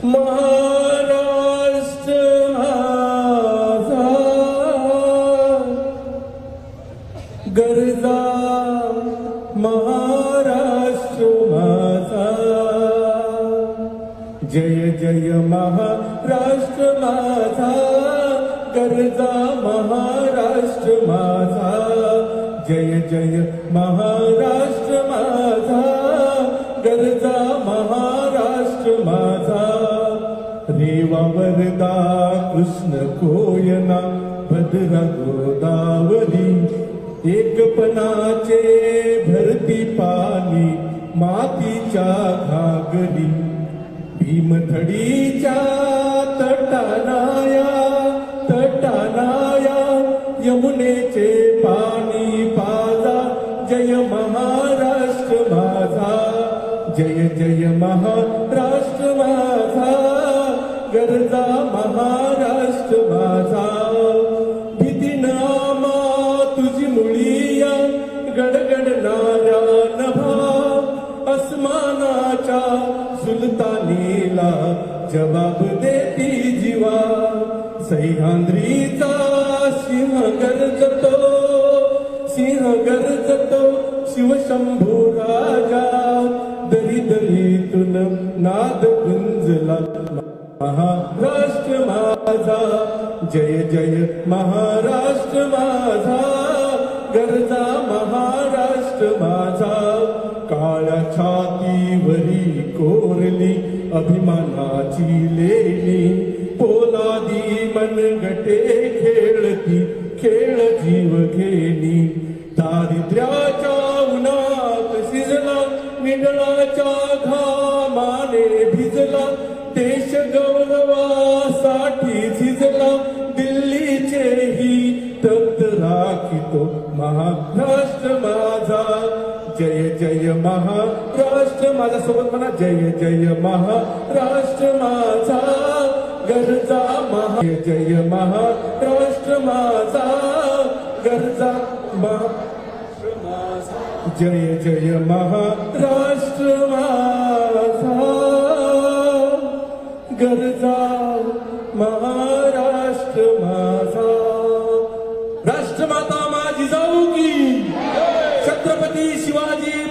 महाराष्ट्र माझा गरजा महाराष्ट्र माझा जय जय महाराष्ट्र माझा गरजा महाराष्ट्र माझा जय जय महाराष्ट्र माझा गरजा महाराष्ट्र माझा रेवा वरदा कृष्ण कोयना भद्रा गोदावरी एकपणाचे भरती पाणी मातीच्या घागरी भीमथडीच्या तटानाया यमुनेचे पाणी पाजा जय महाराष्ट्र माझा जय जय महाराष्ट्र माझा गरजा महाराष्ट्र माझा भीतीनामा तुझी मुळीया गडगडणाऱ्या नभा अस्मानाच्या सुलतानीला जबाब देती जीवा सह्याद्रीचा सिंह गरजतो शिवशंभू राजा दरी दरीतून नाद गुंजला महाराष्ट्र माझा जय जय महाराष्ट्र माझा गरजा महाराष्ट्र माझा काळ्या छातीवरी कोरली अभिमानाची लेणी पोलादी मनगटे खेळती खेळ जीव घेणी दारिद्र्याच्या उन्हात शिजला निडळाच्या घामाने भिजला देश गौरवासाठी झिजला दिल्लीचेही तप्त राखितो महाराष्ट्र माझा जय जय महाराष्ट्र माझा सोबत म्हणा जय जय महाराष्ट्र माझा गरजा जय महाराष्ट्र माझा गरजा महाराष्ट्र माझा जय जय महाराष्ट्र माझा गरजा महाराष्ट्र माझा राष्ट्रमाता माझी जाऊ की छत्रपती शिवाजी